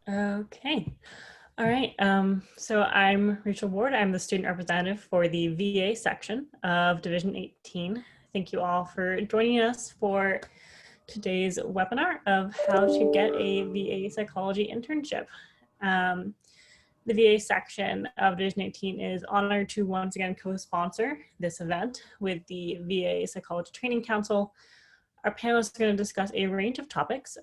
Okay. All right. So I'm Rachel Ward. I'm the student representative for the VA section of Division 18. Thank you all for joining us for today's webinar of how to get a VA psychology internship. The VA section of Division 18 is honored to once again co-sponsor this event with the VA Psychology Training Council. Our panelists are going to discuss a range of topics.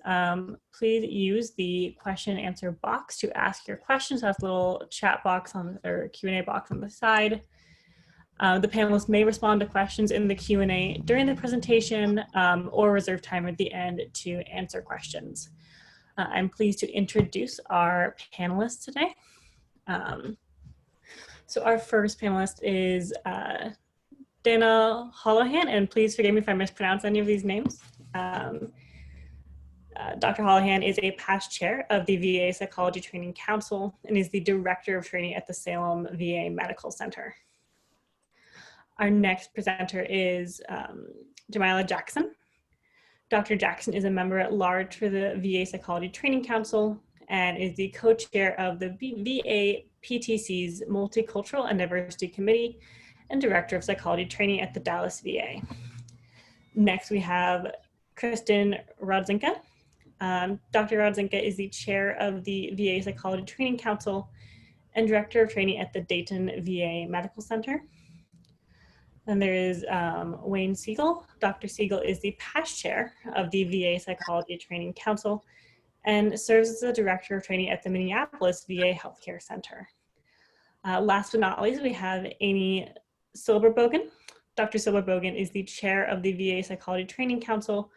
Please use the question and answer box to ask your questions. That's a little chat box or Q&A box on the side. The panelists may respond to questions in the Q&A during the presentation or reserve time at the end to answer questions. I'm pleased to introduce our panelists today. So our first panelist is Dana Holohan, and please forgive me if I mispronounce any of these names. Dr. Holohan is a past chair of the VA Psychology Training Council and is the director of training at the Salem VA Medical Center. Our next presenter is Jamylah Jackson. Dr. Jackson is a member at large for the VA Psychology Training Council and is the co-chair of the VA PTC's Multicultural and Diversity Committee and Director of Psychology Training at the Dallas VA. Next, we have Kristin Rodzinka. Dr. Radzinka is the chair of the VA Psychology Training Council and Director of Training at the Dayton VA Medical Center. And there is Wayne Siegel. Dr. Siegel is the past chair of the VA Psychology Training Council and serves as the Director of Training at the Minneapolis VA Healthcare Center. Last but not least, we have Amy Silberbogen. Dr. Silberbogen is the chair of the VA Psychology Training Council,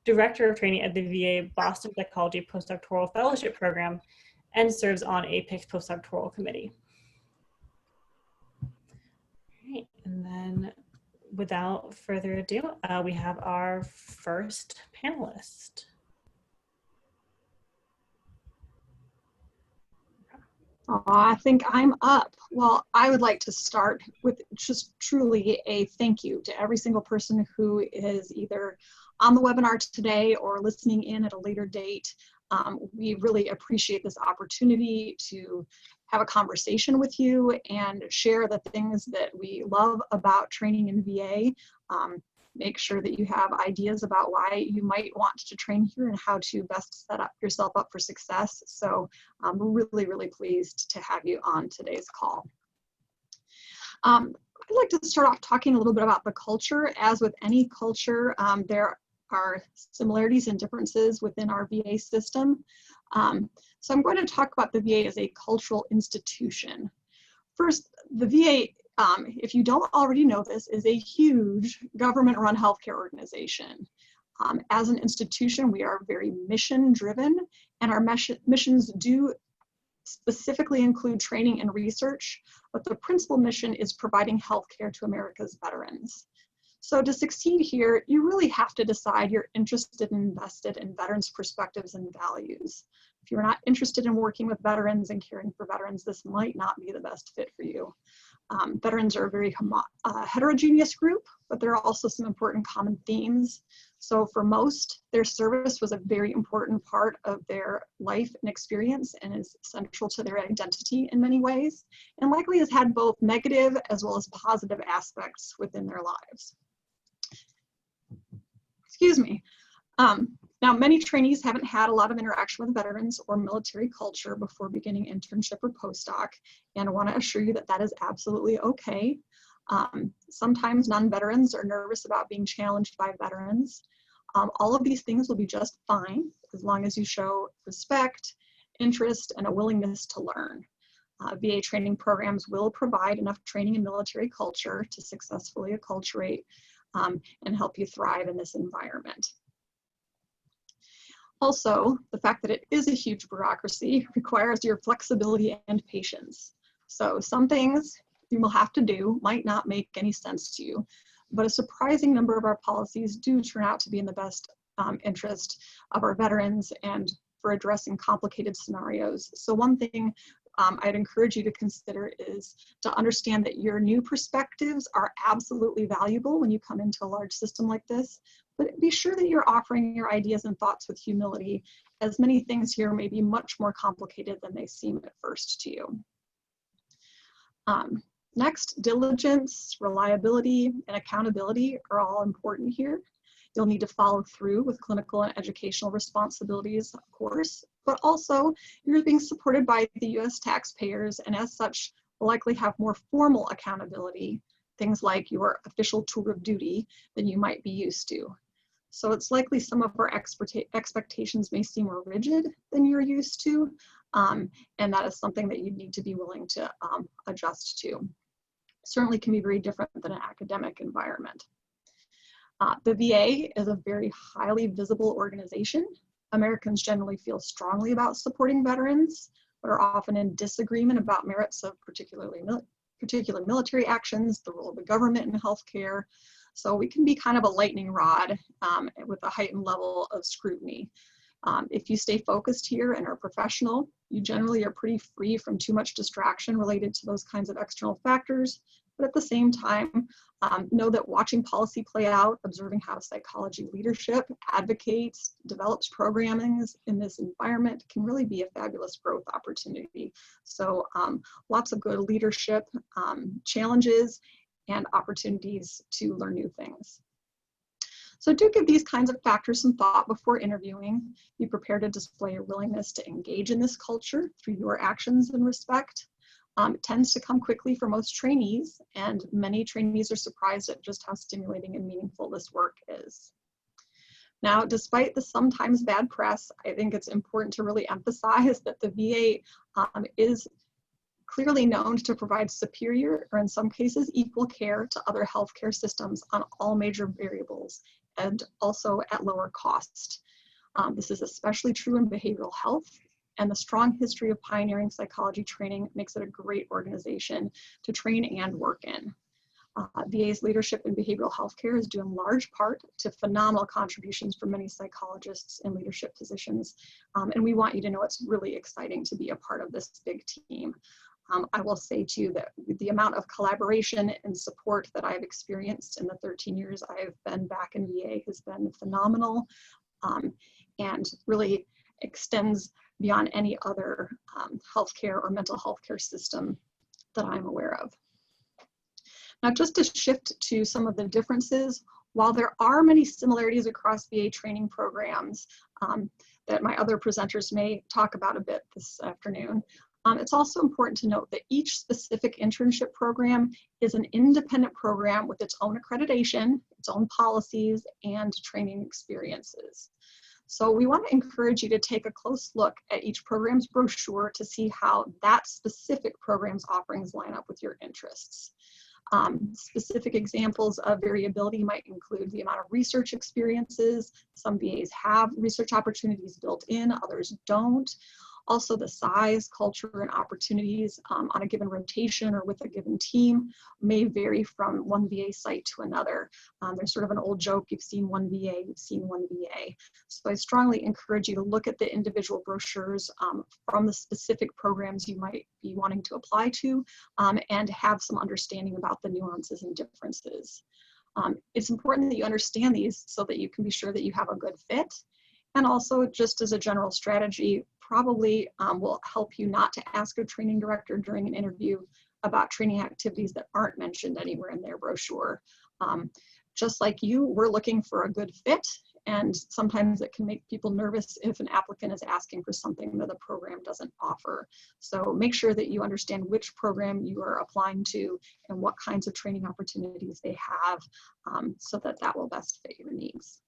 Director of Training at the VA Boston Psychology Postdoctoral Fellowship Program, and serves on APIC's Postdoctoral Committee. All right, and then without further ado, we have our first panelist. I think I'm up. Well, I would like to start with just truly a thank you to every single person who is either on the webinar today or listening in at a later date. We really appreciate this opportunity to have a conversation with you and share the things that we love about training in VA. Make sure that you have ideas about why you might want to train here and how to best set yourself up for success. So we're really, really pleased to have you on today's call. I'd like to start off talking a little bit about the culture. As with any culture, there are similarities and differences within our VA system. So I'm going to talk about the VA as a cultural institution. First, the VA, if you don't already know this, is a huge government-run healthcare organization. As an institution, we are very mission-driven, and our missions do specifically include training and research, but the principal mission is providing healthcare to America's veterans. So to succeed here, you really have to decide you're interested and invested in veterans' perspectives and values. If you're not interested in working with veterans and caring for veterans, this might not be the best fit for you. Veterans are a very heterogeneous group, but there are also some important common themes. So for most, their service was a very important part of their life and experience and is central to their identity in many ways, and likely has had both negative as well as positive aspects within their lives. Excuse me. Now, many trainees haven't had a lot of interaction with veterans or military culture before beginning internship or postdoc, and I want to assure you that that is absolutely okay. Sometimes non-veterans are nervous about being challenged by veterans. All of these things will be just fine as long as you show respect, interest, and a willingness to learn. VA training programs will provide enough training in military culture to successfully acculturate and help you thrive in this environment. Also, the fact that it is a huge bureaucracy requires your flexibility and patience. So some things you will have to do might not make any sense to you, but a surprising number of our policies do turn out to be in the best interest of our veterans and for addressing complicated scenarios. So one thing I'd encourage you to consider is to understand that your new perspectives are absolutely valuable when you come into a large system like this, but be sure that you're offering your ideas and thoughts with humility, as many things here may be much more complicated than they seem at first to you. Next, diligence, reliability, and accountability are all important here. You'll need to follow through with clinical and educational responsibilities, of course, but also you're being supported by the US taxpayers, and as such, will likely have more formal accountability, things like your official tour of duty, than you might be used to. So it's likely some of our expectations may seem more rigid than you're used to, and that is something that you need to be willing to adjust to. Certainly can be very different than an academic environment. The VA is a very highly visible organization. Americans generally feel strongly about supporting veterans, but are often in disagreement about merits of particular military actions, the role of the government in healthcare. So we can be kind of a lightning rod with a heightened level of scrutiny. If you stay focused here and are professional, you generally are pretty free from too much distraction related to those kinds of external factors. But at the same time, know that watching policy play out, observing how psychology leadership advocates, develops programming in this environment can really be a fabulous growth opportunity. So lots of good leadership challenges and opportunities to learn new things. So do give these kinds of factors some thought before interviewing. Be prepared to display your willingness to engage in this culture through your actions and respect. It tends to come quickly for most trainees, and many trainees are surprised at just how stimulating and meaningful this work is. Now, despite the sometimes bad press, I think it's important to really emphasize that the VA is clearly known to provide superior, or in some cases equal, care to other healthcare systems on all major variables, and also at lower cost. This is especially true in behavioral health, and the strong history of pioneering psychology training makes it a great organization to train and work in. VA's leadership in behavioral healthcare is due in large part to phenomenal contributions from many psychologists in leadership positions, and we want you to know it's really exciting to be a part of this big team. I will say to you that the amount of collaboration and support that I've experienced in the 13 years I've been back in VA has been phenomenal, and really extends beyond any other healthcare or mental health care system that I'm aware of. Now, just to shift to some of the differences, while there are many similarities across VA training programs that my other presenters may talk about a bit this afternoon, it's also important to note that each specific internship program is an independent program with its own accreditation, its own policies, and training experiences. So we want to encourage you to take a close look at each program's brochure to see how that specific program's offerings line up with your interests. Specific examples of variability might include the amount of research experiences. Some VAs have research opportunities built in, others don't. Also, the size, culture, and opportunities on a given rotation or with a given team may vary from one VA site to another. There's sort of an old joke, you've seen one VA, you've seen one VA. So I strongly encourage you to look at the individual brochures from the specific programs you might be wanting to apply to, and have some understanding about the nuances and differences. It's important that you understand these so that you can be sure that you have a good fit. And also, just as a general strategy, probably will help you not to ask a training director during an interview about training activities that aren't mentioned anywhere in their brochure. Just like you, we're looking for a good fit, and sometimes it can make people nervous if an applicant is asking for something that the program doesn't offer. So make sure that you understand which program you are applying to and what kinds of training opportunities they have, so that that will best fit your needs.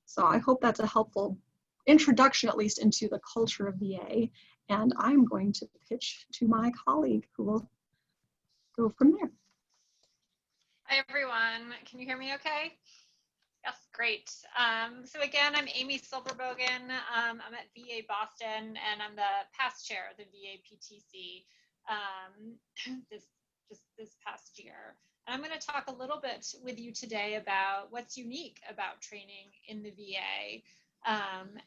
So I hope that's a helpful introduction, at least, into the culture of VA. And I'm going to pitch to my colleague who will go from there. Hi, everyone. Can you hear me okay? Yes, great. So again, I'm Amy Silberbogen. I'm at VA Boston, and I'm the past chair of the VA PTC this past year. And I'm going to talk a little bit with you today about what's unique about training in the VA,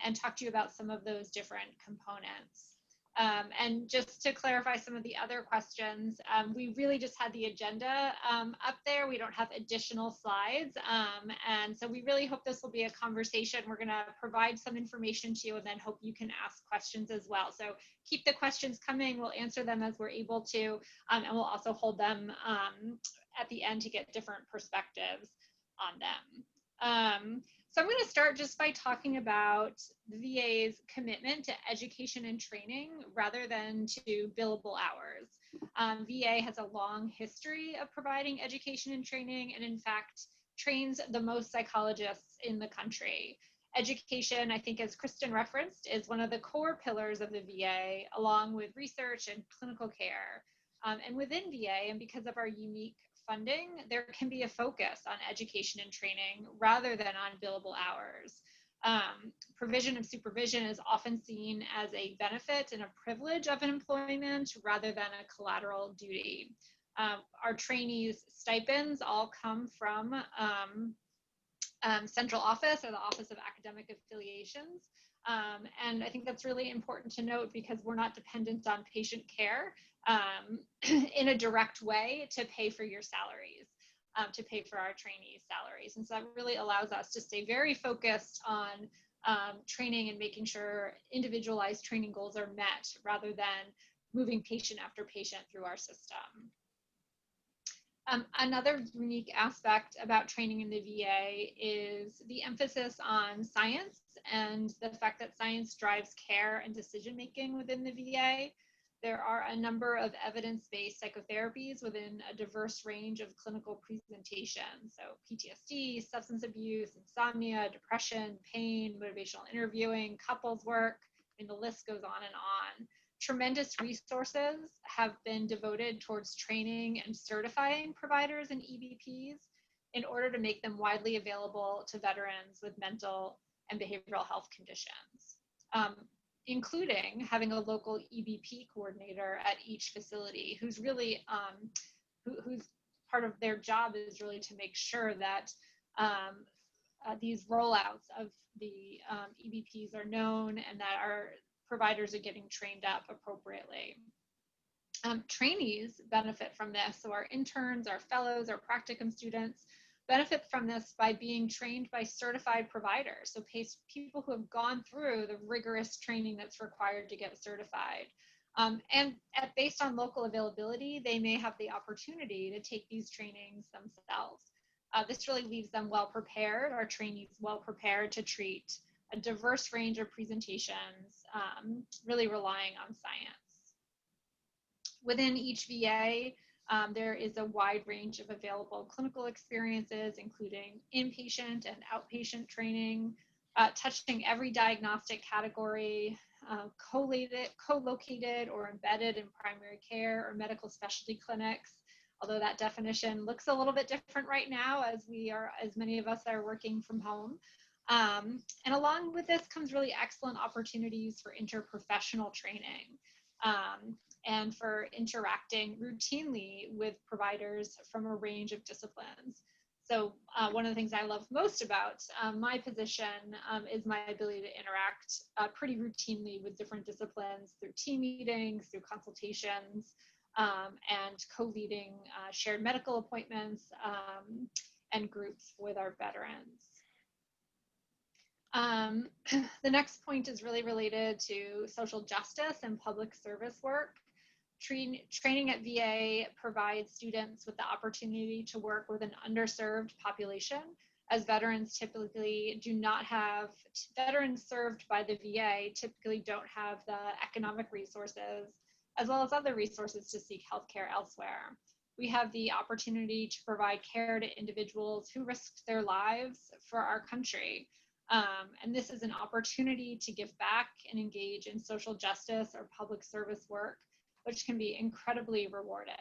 and talk to you about some of those different components. And just to clarify some of the other questions, we really just had the agenda up there. We don't have additional slides. And so we really hope this will be a conversation. We're going to provide some information to you and then hope you can ask questions as well. So keep the questions coming. We'll answer them as we're able to, and we'll also hold them at the end to get different perspectives on them. So I'm going to start just by talking about the VA's commitment to education and training rather than to billable hours. VA has a long history of providing education and training, and in fact, trains the most psychologists in the country. Education, I think, as Kristin referenced, is one of the core pillars of the VA, along with research and clinical care. And within VA, and because of our unique funding, there can be a focus on education and training rather than on billable hours. Provision of supervision is often seen as a benefit and a privilege of an employment rather than a collateral duty. Our trainees' stipends all come from central office or the Office of Academic Affiliations. And I think that's really important to note because we're not dependent on patient care in a direct way to pay for your salaries, to pay for our trainees' salaries. And so that really allows us to stay very focused on training and making sure individualized training goals are met rather than moving patient after patient through our system. Another unique aspect about training in the VA is the emphasis on science and the fact that science drives care and decision-making within the VA. There are a number of evidence-based psychotherapies within a diverse range of clinical presentations. So PTSD, substance abuse, insomnia, depression, pain, motivational interviewing, couples work, and the list goes on and on. Tremendous resources have been devoted towards training and certifying providers and EBPs in order to make them widely available to veterans with mental and behavioral health conditions, including having a local EBP coordinator at each facility who's really, who's part of their job is really to make sure that these rollouts of the EBPs are known and that our providers are getting trained up appropriately. Trainees benefit from this, so our interns, our fellows, our practicum students benefit from this by being trained by certified providers, so people who have gone through the rigorous training that's required to get certified. And based on local availability, they may have the opportunity to take these trainings themselves. This really leaves them well prepared, our trainees well prepared to treat a diverse range of presentations, really relying on science. Within each VA, there is a wide range of available clinical experiences, including inpatient and outpatient training, touching every diagnostic category, co-located or embedded in primary care or medical specialty clinics, although that definition looks a little bit different right now as many of us are working from home. And along with this comes really excellent opportunities for interprofessional training and for interacting routinely with providers from a range of disciplines. So one of the things I love most about my position is my ability to interact pretty routinely with different disciplines through team meetings, through consultations, and co-leading shared medical appointments and groups with our veterans. The next point is really related to social justice and public service work. Training at VA provides students with the opportunity to work with an underserved population, as veterans typically do not have, veterans served by the VA typically don't have the economic resources, as well as other resources to seek healthcare elsewhere. We have the opportunity to provide care to individuals who risked their lives for our country. And this is an opportunity to give back and engage in social justice or public service work, which can be incredibly rewarding.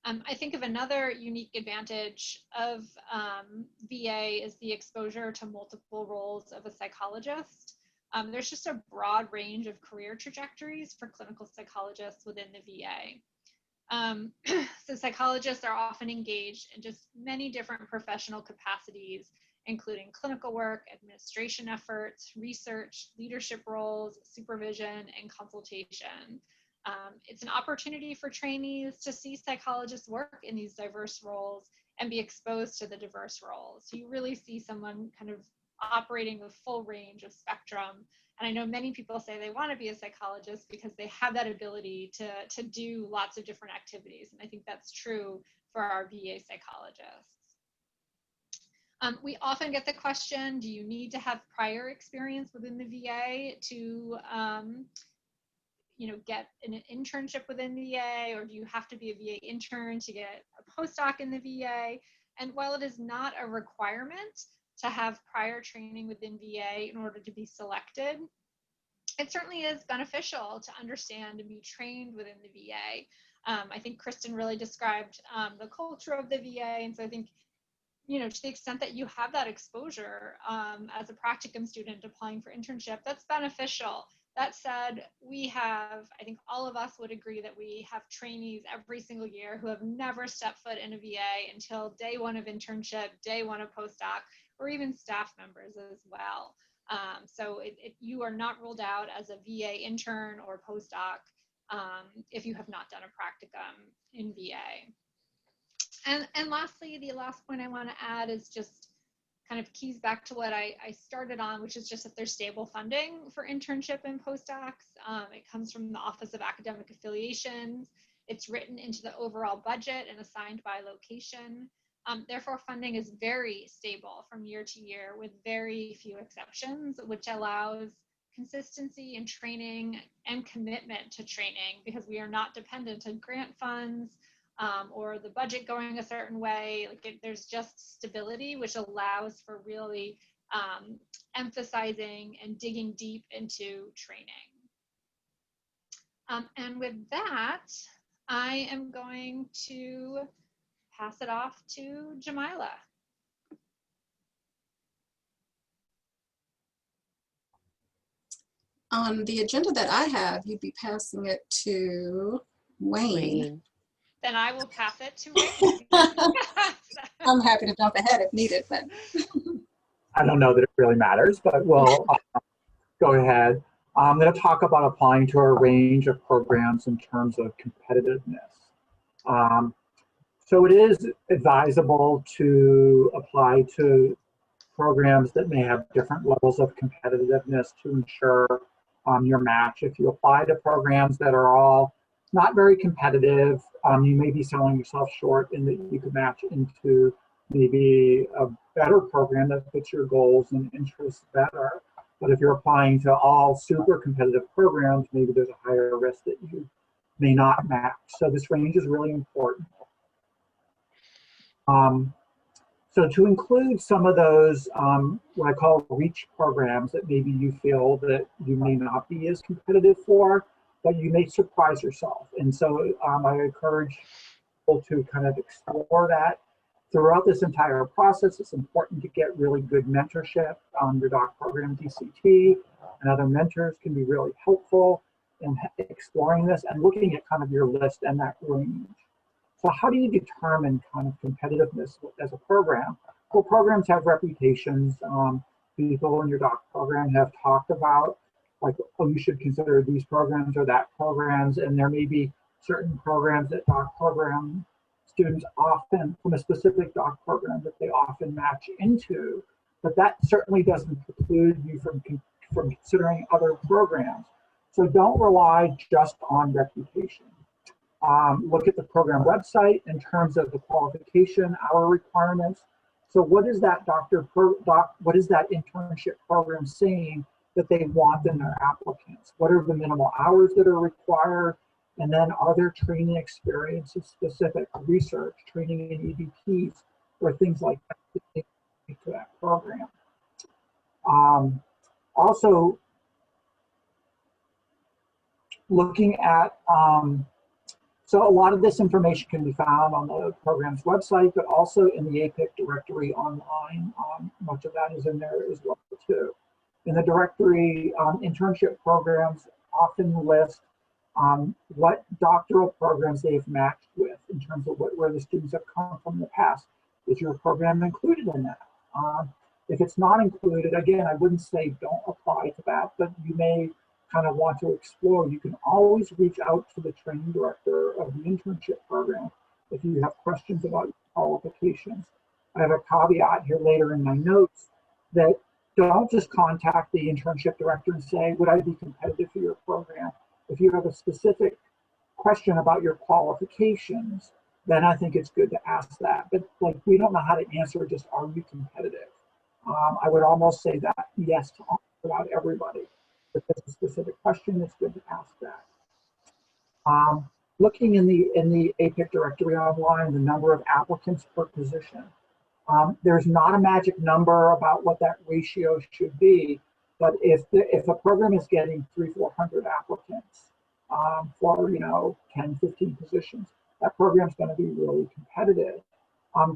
I think of another unique advantage of VA is the exposure to multiple roles of a psychologist. There's just a broad range of career trajectories for clinical psychologists within the VA. So psychologists are often engaged in just many different professional capacities, including clinical work, administration efforts, research, leadership roles, supervision, and consultation. It's an opportunity for trainees to see psychologists work in these diverse roles and be exposed to the diverse roles. So you really see someone kind of operating the full range of spectrum. And I know many people say they want to be a psychologist because they have that ability to do lots of different activities. And I think that's true for our VA psychologists. We often get the question, do you need to have prior experience within the VA to get an internship within the VA, or do you have to be a VA intern to get a postdoc in the VA? And while it is not a requirement to have prior training within VA in order to be selected, it certainly is beneficial to understand and be trained within the VA. I think Kristin really described the culture of the VA, and so I think, to the extent that you have that exposure as a practicum student applying for internship, that's beneficial. That said, I think all of us would agree that we have trainees every single year who have never stepped foot in a VA until day one of internship, day one of postdoc, or even staff members as well. So you are not ruled out as a VA intern or postdoc if you have not done a practicum in VA. And lastly, the last point I want to add is just kind of keys back to what I started on, which is just that there's stable funding for internship and postdocs. It comes from the Office of Academic Affiliations. It's written into the overall budget and assigned by location. Therefore, funding is very stable from year to year with very few exceptions, which allows consistency in training and commitment to training because we are not dependent on grant funds or the budget going a certain way. There's just stability, which allows for really emphasizing and digging deep into training. And with that, I am going to pass it off to Jamylah. On the agenda that I have, you'd be passing it to Wayne. Then I will pass it to Wayne. I'm happy to jump ahead if needed, but I don't know that it really matters, but we'll go ahead. I'm going to talk about applying to a range of programs in terms of competitiveness. So it is advisable to apply to programs that may have different levels of competitiveness to ensure your match. If you apply to programs that are all not very competitive, you may be selling yourself short in that you could match into maybe a better program that fits your goals and interests better. But if you're applying to all super competitive programs, maybe there's a higher risk that you may not match. So this range is really important. So to include some of those, what I call reach programs that maybe you feel that you may not be as competitive for, but you may surprise yourself. And so I encourage people to kind of explore that. Throughout this entire process, it's important to get really good mentorship. Your doc program, DCT, and other mentors can be really helpful in exploring this and looking at kind of your list and that range. So how do you determine kind of competitiveness as a program? Well, programs have reputations. People in your doc program have talked about, like, oh, you should consider these programs or that programs, and there may be certain programs that doc program students often, from a specific doc program, that they often match into, but that certainly doesn't preclude you from considering other programs. So don't rely just on reputation. Look at the program website in terms of the qualification, our requirements. So what is that what is that internship program saying that they want in their applicants? What are the minimal hours that are required? And then are there training experiences, specific research, training in EDPs, or things like that to that program? Also, looking at, so a lot of this information can be found on the program's website, but also in the APIC directory online. Much of that is in there as well too. In the directory, internship programs often list what doctoral programs they've matched with in terms of where the students have come from in the past. Is your program included in that? If it's not included, again, I wouldn't say don't apply to that, but you may kind of want to explore. You can always reach out to the training director of the internship program if you have questions about your qualifications. I have a caveat here later in my notes that don't just contact the internship director and say, would I be competitive for your program? If you have a specific question about your qualifications, then I think it's good to ask that. But like, we don't know how to answer just, are you competitive? I would almost say that yes to about everybody. If it's a specific question, it's good to ask that. Looking in the APIC directory online, the number of applicants per position. There's not a magic number about what that ratio should be, but if a program is getting 300-400 applicants for 10, 15 positions, that program's going to be really competitive.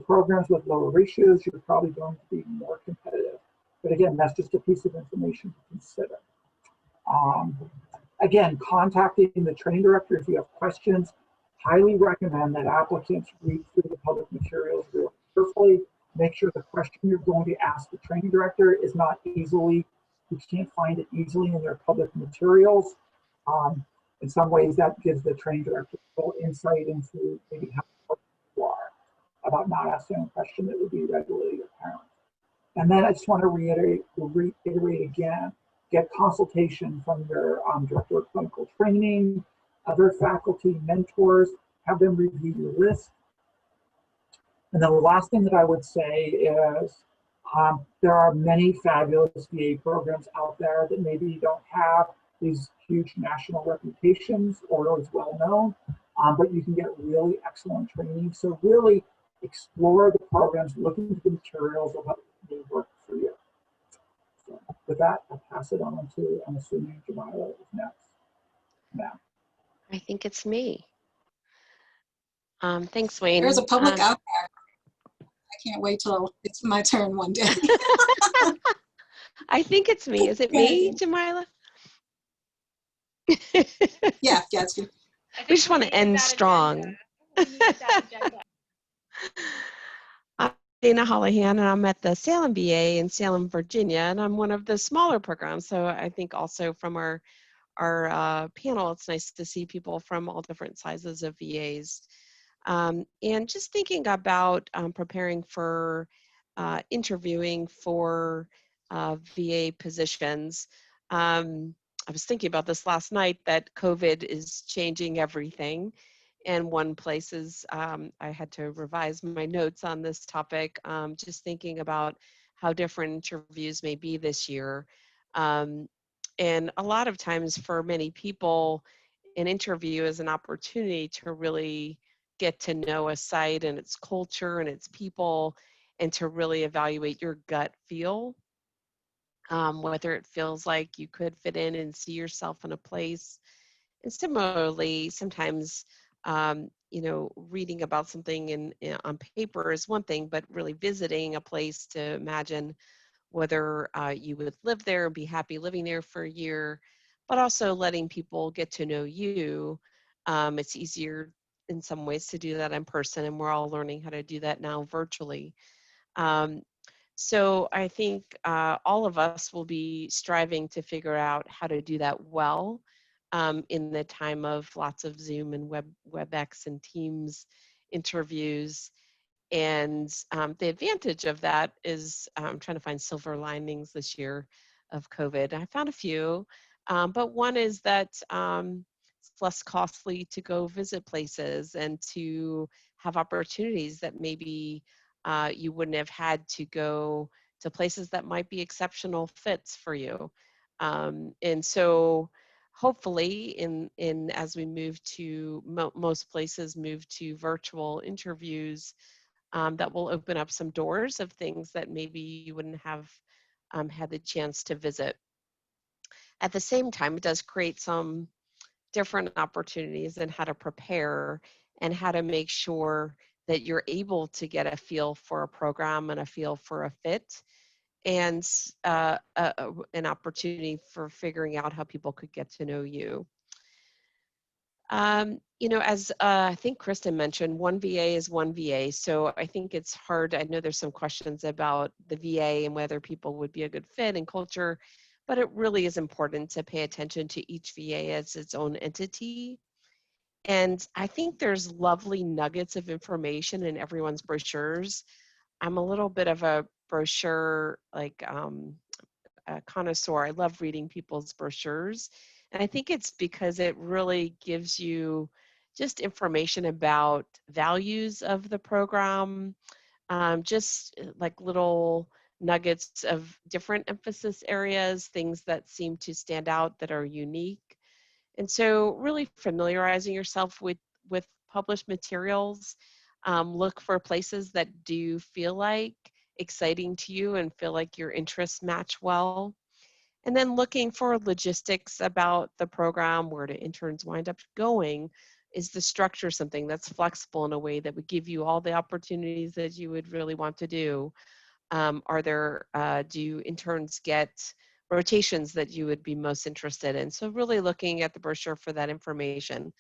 Programs with lower ratios, you're probably going to be more competitive. But again, that's just a piece of information to consider. Again, contacting the training director if you have questions. Highly recommend that applicants read through the public materials really carefully. Make sure the question you're going to ask the training director is not you can't find it easily in their public materials. In some ways, that gives the training director a little insight into maybe how you are about not asking a question that would be readily apparent. And then I just want to reiterate again, get consultation from your director of clinical training, other faculty, mentors, have them review your list. And then the last thing that I would say is there are many fabulous VA programs out there that maybe don't have these huge national reputations or as well known, but you can get really excellent training. So really explore the programs, look into the materials of what may work for you. So with that, I'll pass it on to, I'm assuming Jamylah is next. Now. I think it's me. Thanks, Wayne. There's a public out there. I can't wait till it's my turn one day. I think it's me. Is it me, Jamylah? Yeah, it's you. We just want to end strong. I'm Dana Holohan, and I'm at the Salem VA in Salem, Virginia, and I'm one of the smaller programs. So I think also from our panel, it's nice to see people from all different sizes of VAs. And just thinking about preparing for interviewing for VA positions. I was thinking about this last night, that COVID is changing everything. And one place is, I had to revise my notes on this topic, just thinking about how different interviews may be this year. And a lot of times for many people, an interview is an opportunity to really get to know a site and its culture and its people, and to really evaluate your gut feel, whether it feels like you could fit in and see yourself in a place. And similarly, sometimes, reading about something on paper is one thing, but really visiting a place to imagine whether you would live there and be happy living there for a year, but also letting people get to know you. It's easier in some ways to do that in person, and we're all learning how to do that now virtually. So I think all of us will be striving to figure out how to do that well in the time of lots of Zoom and WebEx and Teams interviews. And the advantage of that is I'm trying to find silver linings this year of COVID. I found a few, but one is that it's less costly to go visit places and to have opportunities that maybe you wouldn't have had to go to places that might be exceptional fits for you. And so hopefully as we move to, most places move to virtual interviews, that will open up some doors of things that maybe you wouldn't have had the chance to visit. At the same time, it does create some different opportunities in how to prepare and how to make sure that you're able to get a feel for a program and a feel for a fit, and an opportunity for figuring out how people could get to know you. You know, as I think Kristin mentioned, one VA is one VA. So I think it's hard. I know there's some questions about the VA and whether people would be a good fit and culture, but it really is important to pay attention to each VA as its own entity. And I think there's lovely nuggets of information in everyone's brochures. I'm a little bit of a brochure, like a connoisseur. I love reading people's brochures. And I think it's because it really gives you just information about values of the program, just like little nuggets of different emphasis areas, things that seem to stand out that are unique. And so really familiarizing yourself with published materials, look for places that do feel like exciting to you and feel like your interests match well. And then looking for logistics about the program, where do interns wind up going? Is the structure something that's flexible in a way that would give you all the opportunities that you would really want to do? Do interns get rotations that you would be most interested in? So really looking at the brochure for that information.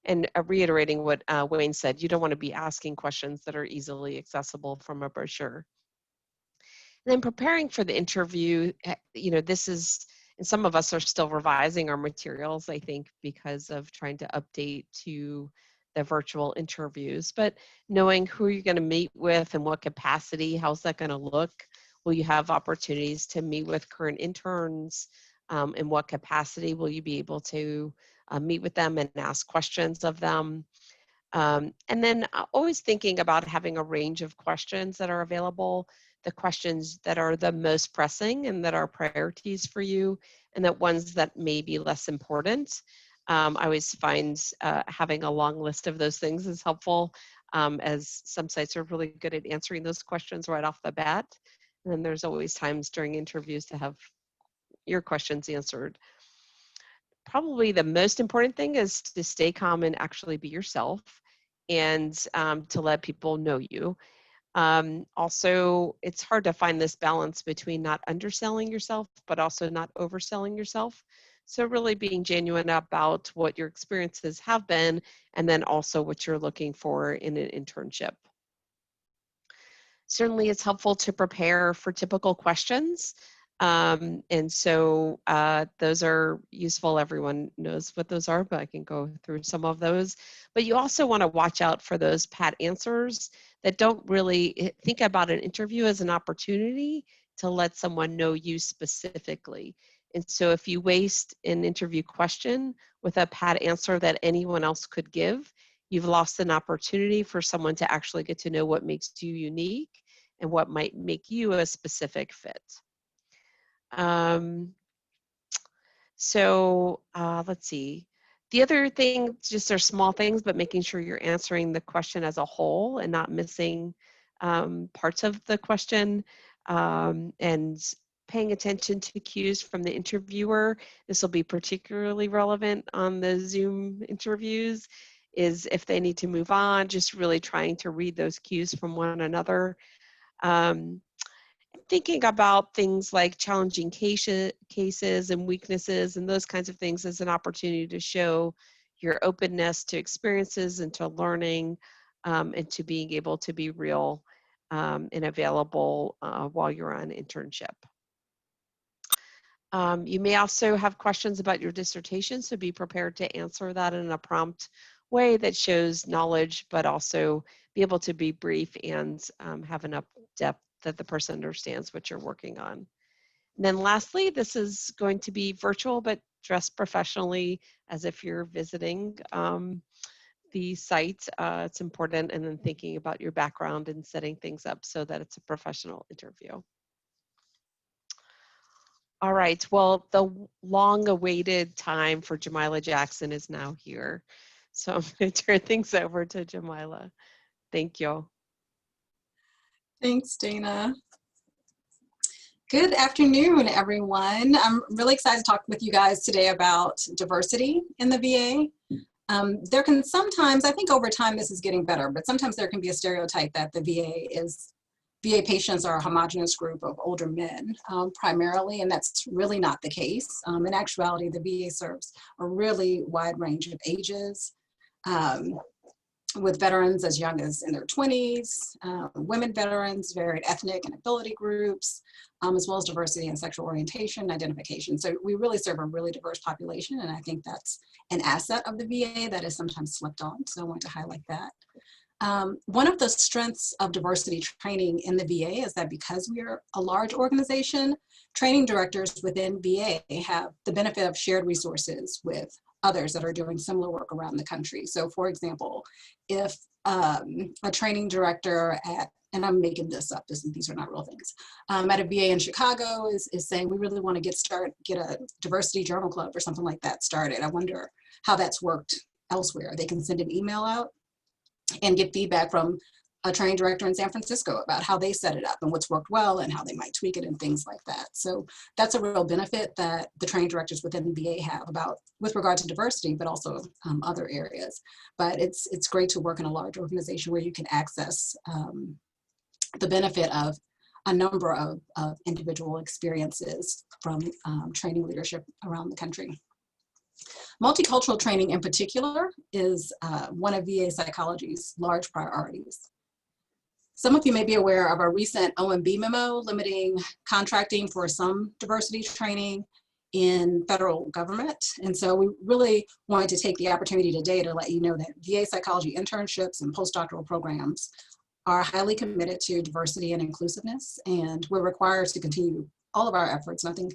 And reiterating what Wayne said, you don't want to be asking questions that are easily accessible from a brochure. And then preparing for the interview, you know, this is, and some of us are still revising our materials, I think, because of trying to update to the virtual interviews, but knowing who you're going to meet with and what capacity, how's that going to look? Will you have opportunities to meet with current interns? In what capacity will you be able to meet with them and ask questions of them? And then always thinking about having a range of questions that are available, the questions that are the most pressing and that are priorities for you, and the ones that may be less important. I always find having a long list of those things is helpful, as some sites are really good at answering those questions right off the bat. And then there's always times during interviews to have your questions answered. Probably the most important thing is to stay calm and actually be yourself, and to let people know you. Also, it's hard to find this balance between not underselling yourself, but also not overselling yourself. So really being genuine about what your experiences have been, and then also what you're looking for in an internship. Certainly it's helpful to prepare for typical questions. And so those are useful. Everyone knows what those are, but I can go through some of those. But you also want to watch out for those pat answers that don't really think about an interview as an opportunity to let someone know you specifically. And so if you waste an interview question with a pat answer that anyone else could give, you've lost an opportunity for someone to actually get to know what makes you unique and what might make you a specific fit. Let's see. The other thing, just are small things, but making sure you're answering the question as a whole and not missing parts of the question, and paying attention to cues from the interviewer. This will be particularly relevant on the Zoom interviews, is if they need to move on, just really trying to read those cues from one another. Thinking about things like challenging cases and weaknesses and those kinds of things as an opportunity to show your openness to experiences and to learning, and to being able to be real and available while you're on internship. You may also have questions about your dissertation, so be prepared to answer that in a prompt way that shows knowledge, but also be able to be brief and have enough depth that the person understands what you're working on. And then lastly, this is going to be virtual, but dress professionally as if you're visiting the site. It's important, and then thinking about your background and setting things up so that it's a professional interview. All right, well, the long-awaited time for Jamylah Jackson is now here. So I'm going to turn things over to Jamylah. Thank you. Thanks, Dana. Good afternoon, everyone. I'm really excited to talk with you guys today about diversity in the VA. There can sometimes, I think over time this is getting better, but sometimes there can be a stereotype that the VA is VA patients are a homogeneous group of older men primarily, and that's really not the case. In actuality, the VA serves a really wide range of ages, with veterans as young as in their 20s, women veterans, varied ethnic and ability groups, as well as diversity and sexual orientation, identification. So we really serve a really diverse population, and I think that's an asset of the VA that is sometimes slept on, so I want to highlight that. One of the strengths of diversity training in the VA is that because we are a large organization, training directors within VA have the benefit of shared resources with others that are doing similar work around the country. So for example, if a training director at, and I'm making this up, these are not real things, at a VA in Chicago is saying, we really want to get a diversity journal club or something like that started. I wonder how that's worked elsewhere. They can send an email out and get feedback from a training director in San Francisco about how they set it up and what's worked well and how they might tweak it and things like that. So that's a real benefit that the training directors within the VA have with regard to diversity, but also other areas. But it's great to work in a large organization where you can access the benefit of a number of individual experiences from training leadership around the country. Multicultural training in particular is one of VA Psychology's large priorities. Some of you may be aware of our recent OMB memo limiting contracting for some diversity training in federal government. And so we really wanted to take the opportunity today to let you know that VA Psychology Internships and postdoctoral programs are highly committed to diversity and inclusiveness, and we're required to continue all of our efforts. Nothing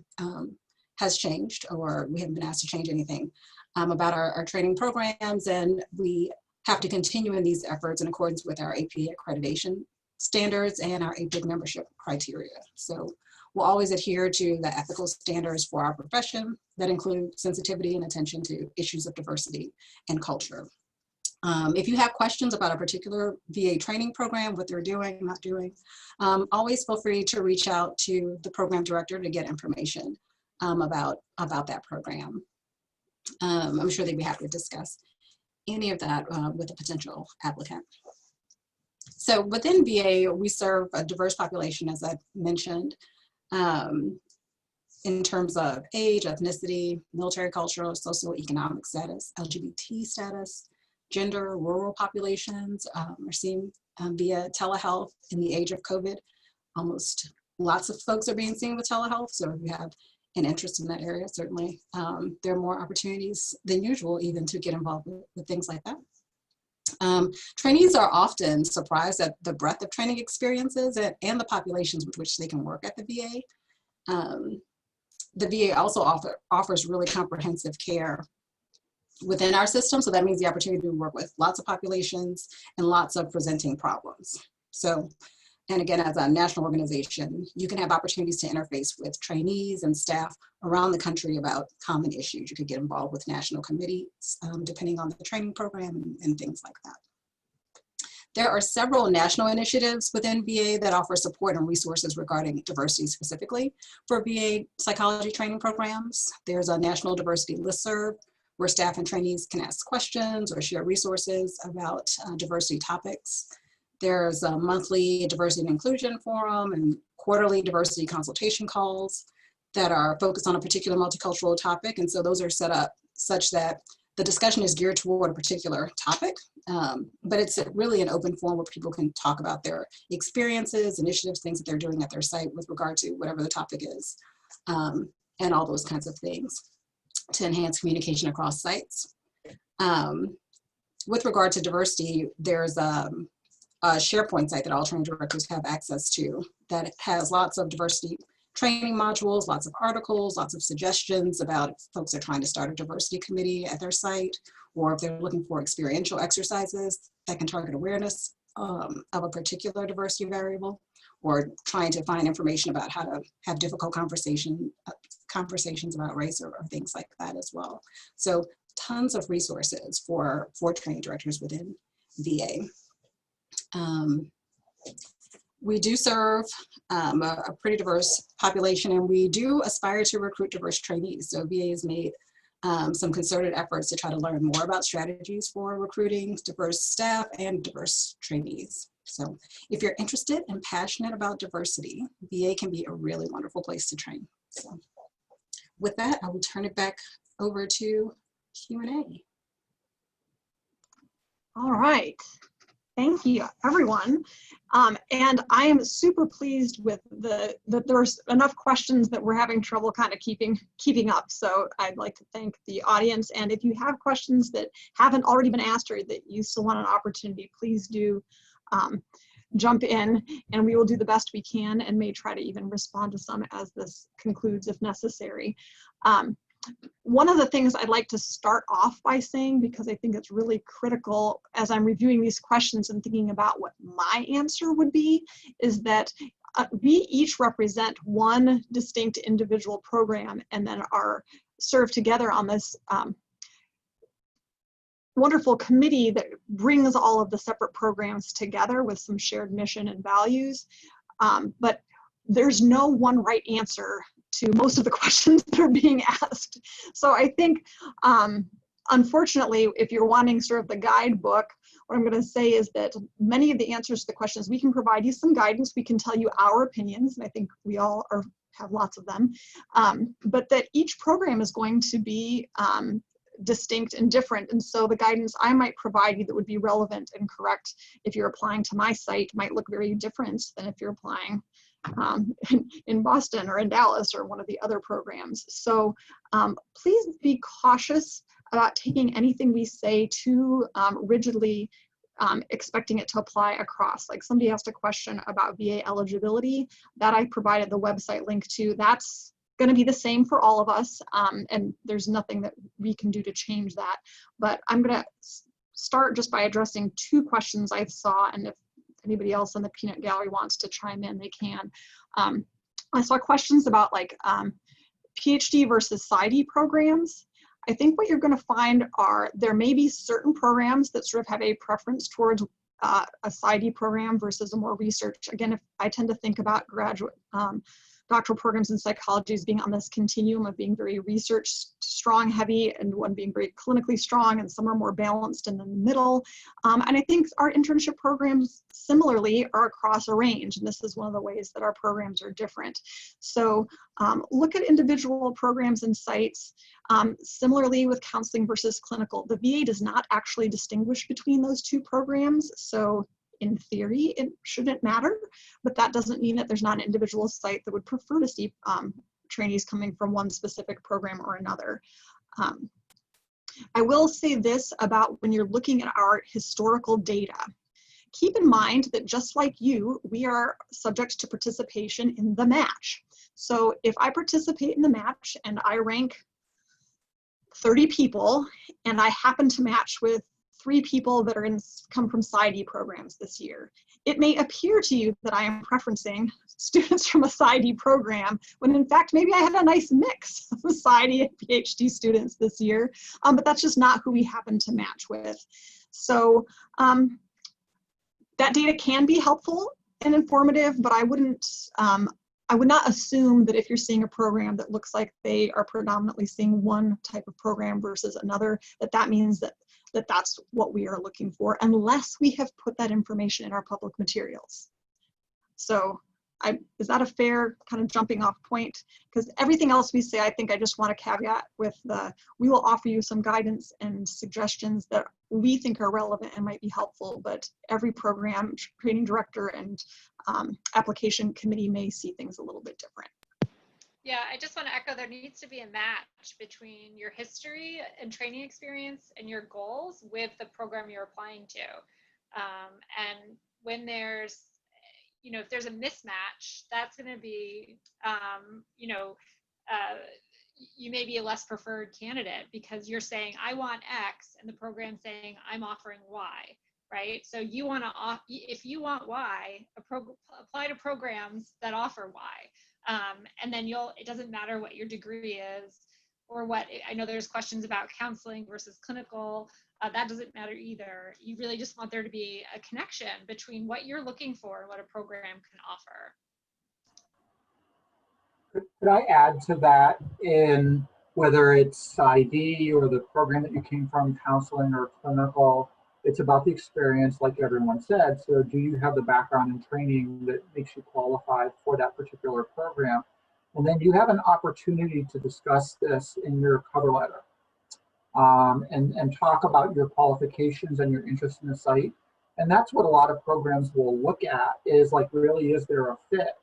has changed, or we haven't been asked to change anything about our training programs, and we have to continue in these efforts in accordance with our APA accreditation standards and our APIC membership criteria. So we'll always adhere to the ethical standards for our profession that include sensitivity and attention to issues of diversity and culture. If you have questions about a particular VA training program, what they're doing, not doing, always feel free to reach out to the program director to get information about that program. I'm sure they'd be happy to discuss any of that with a potential applicant. So within VA, we serve a diverse population, as I mentioned, in terms of age, ethnicity, military, cultural, socioeconomic status, LGBT status, gender, rural populations. We're seeing via telehealth in the age of COVID, almost lots of folks are being seen with telehealth. So if you have an interest in that area, certainly there are more opportunities than usual even to get involved with things like that. Trainees are often surprised at the breadth of training experiences and the populations with which they can work at the VA. The VA also offers really comprehensive care within our system. So that means the opportunity to work with lots of populations and lots of presenting problems. So, and again, as a national organization, you can have opportunities to interface with trainees and staff around the country about common issues. You could get involved with national committees, depending on the training program and things like that. There are several national initiatives within VA that offer support and resources regarding diversity specifically for VA psychology training programs. There's a national diversity listserv where staff and trainees can ask questions or share resources about diversity topics. There's a monthly diversity and inclusion forum and quarterly diversity consultation calls that are focused on a particular multicultural topic. And so those are set up such that the discussion is geared toward a particular topic, but it's really an open forum where people can talk about their experiences, initiatives, things that they're doing at their site with regard to whatever the topic is, and all those kinds of things to enhance communication across sites. With regard to diversity, there's a SharePoint site that all training directors have access to that has lots of diversity training modules, lots of articles, lots of suggestions about if folks are trying to start a diversity committee at their site, or if they're looking for experiential exercises that can target awareness of a particular diversity variable, or trying to find information about how to have difficult conversations about race or things like that as well. So tons of resources for training directors within VA. We do serve a pretty diverse population, and we do aspire to recruit diverse trainees. So VA has made some concerted efforts to try to learn more about strategies for recruiting diverse staff and diverse trainees. So if you're interested and passionate about diversity, VA can be a really wonderful place to train. So with that, I will turn it back over to Q&A. All right. Thank you, everyone. And I am super pleased with that there's enough questions that we're having trouble kind of keeping up. So I'd like to thank the audience. And if you have questions that haven't already been asked or that you still want an opportunity, please do jump in, and we will do the best we can and may try to even respond to some as this concludes if necessary. One of the things I'd like to start off by saying, because I think it's really critical as I'm reviewing these questions and thinking about what my answer would be, is that we each represent one distinct individual program and then are served together on this wonderful committee that brings all of the separate programs together with some shared mission and values. But there's no one right answer to most of the questions that are being asked. So I think, unfortunately, if you're wanting sort of the guidebook, what I'm going to say is that many of the answers to the questions, we can provide you some guidance. We can tell you our opinions, and I think we all have lots of them, but that each program is going to be distinct and different. And so the guidance I might provide you that would be relevant and correct if you're applying to my site might look very different than if you're applying in Boston or in Dallas or one of the other programs. So please be cautious about taking anything we say too rigidly, expecting it to apply across. Like somebody asked a question about VA eligibility that I provided the website link to. That's going to be the same for all of us, and there's nothing that we can do to change that. But I'm going to start just by addressing two questions I saw, and if anybody else in the peanut gallery wants to chime in, they can. I saw questions about like PhD versus PsyD programs. I think what you're going to find are there may be certain programs that sort of have a preference towards a PsyD program versus a more research. Again, if I tend to think about graduate doctoral programs in psychology as being on this continuum of being very research strong, heavy, and one being very clinically strong, and some are more balanced in the middle. And I think our internship programs similarly are across a range, and this is one of the ways that our programs are different. So look at individual programs and sites. Similarly with counseling versus clinical, the VA does not actually distinguish between those two programs. So in theory, it shouldn't matter, but that doesn't mean that there's not an individual site that would prefer to see trainees coming from one specific program or another. I will say this about when you're looking at our historical data. Keep in mind that just like you, we are subject to participation in the match. So if I participate in the match and I rank 30 people and I happen to match with 3 people that are come from PsyD programs this year, it may appear to you that I am preferencing students from a PsyD program, when in fact, maybe I have a nice mix of PsyD and PhD students this year, but that's just not who we happen to match with. So that data can be helpful and informative, but I would not assume that if you're seeing a program that looks like they are predominantly seeing one type of program versus another, that means that that's what we are looking for, unless we have put that information in our public materials. So is that a fair kind of jumping off point? Because everything else we say, I think I just want to caveat with we will offer you some guidance and suggestions that we think are relevant and might be helpful, but every program, training director, and application committee may see things a little bit different. Yeah, I just want to echo, there needs to be a match between your history and training experience and your goals with the program you're applying to. And when there's, if there's a mismatch, that's going to be, you may be a less preferred candidate because you're saying, I want X, and the program's saying, I'm offering Y, right? So you want to, if you want Y, apply to programs that offer Y. And then it doesn't matter what your degree is or what, I know there's questions about counseling versus clinical, that doesn't matter either. You really just want there to be a connection between what you're looking for and what a program can offer. Could I add to that, in whether it's ID or the program that you came from, counseling or clinical, It's about the experience, like everyone said. So do you have the background and training that makes you qualified for that particular program? And then you have an opportunity to discuss this in your cover letter, and talk about your qualifications and your interest in the site. And that's what a lot of programs will look at, is like, really, is there a fit?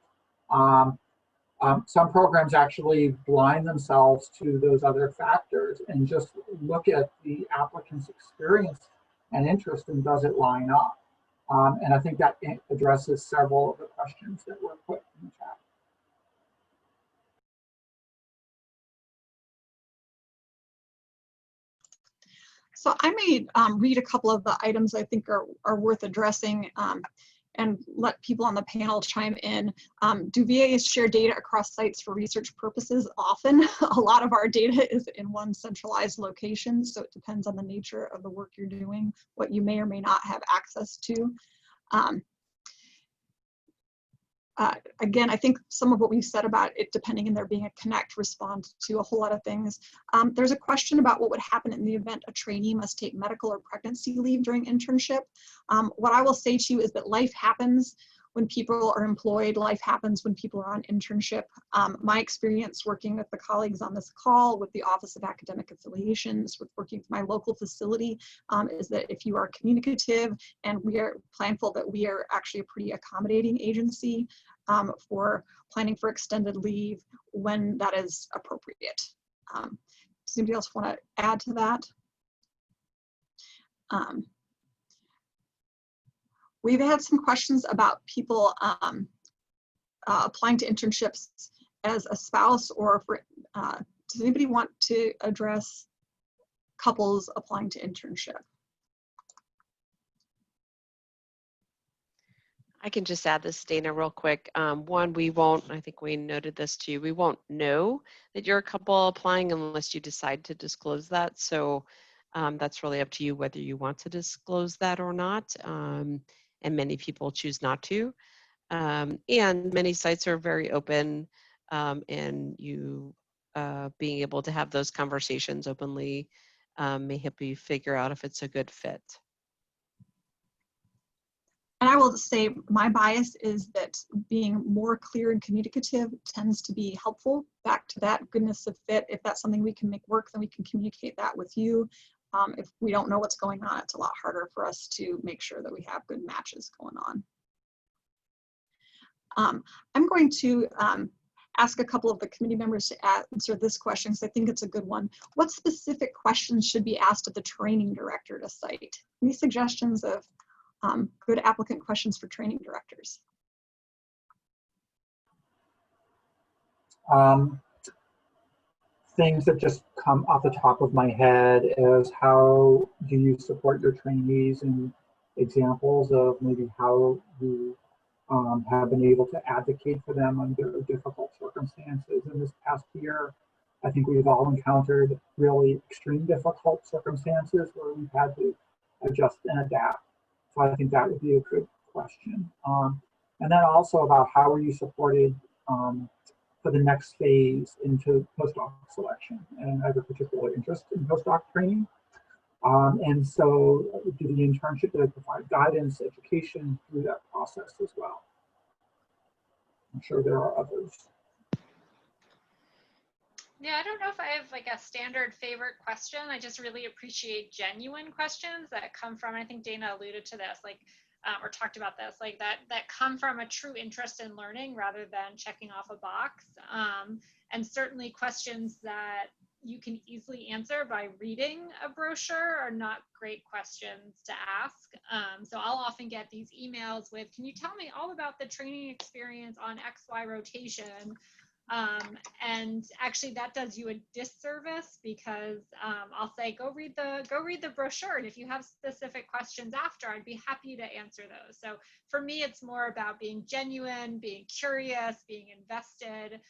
Some programs actually blind themselves to those other factors and just look at the applicant's experience and interest, and does it line up? And I think that addresses several of the questions that were put in the chat. So I may read a couple of the items I think are worth addressing, and let people on the panel chime in. Do VAs share data across sites for research purposes? Often. A lot of our data is in one centralized location, so it depends on the nature of the work you're doing, what you may or may not have access to. Again, I think some of what we've said about it depending on there being a connect responds to a whole lot of things. There's a question about what would happen in the event a trainee must take medical or pregnancy leave during internship. What I will say to you is that life happens when people are employed, life happens when people are on internship. My experience working with the colleagues on this call, with the Office of Academic Affiliations, with working with my local facility, is that if you are communicative, and we are planful, that we are actually a pretty accommodating agency for planning for extended leave when that is appropriate. Does anybody else want to add to that? We've had some questions about people applying to internships as a spouse, or for, does anybody want to address couples applying to internship? I can just add this, Dana, real quick. One, we won't, I think we noted this too, we won't know that you're a couple applying unless you decide to disclose that. So that's really up to you whether you want to disclose that or not. And many people choose not to. And many sites are very open, and you being able to have those conversations openly may help you figure out if it's a good fit. And I will say my bias is that being more clear and communicative tends to be helpful. Back to that goodness of fit. If that's something we can make work, then we can communicate that with you. If we don't know what's going on, it's a lot harder for us to make sure that we have good matches going on. I'm going to ask a couple of the committee members to answer this question, because I think it's a good one. What specific questions should be asked of the training director to cite? Any suggestions of good applicant questions for training directors? Things that just come off the top of my head is, how do you support your trainees, and examples of maybe how you have been able to advocate for them under difficult circumstances. In this past year, I think we've all encountered really extreme difficult circumstances where we've had to adjust and adapt. So I think that would be a good question. And then also about how are you supported for the next phase into postdoc selection, and I have a particular interest in postdoc training. And so do the internship, they provide guidance, education through that process as well. I'm sure there are others. Yeah, I don't know if I have like a standard favorite question. I just really appreciate genuine questions that come from, I think Dana alluded to this, like, or talked about this, like that come from a true interest in learning rather than checking off a box. And certainly questions that you can easily answer by reading a brochure are not great questions to ask. So I'll often get these emails with, can you tell me all about the training experience on XY rotation? And actually that does you a disservice, because I'll say, go read the brochure, and if you have specific questions after, I'd be happy to answer those. So for me, it's more about being genuine, being curious, being invested.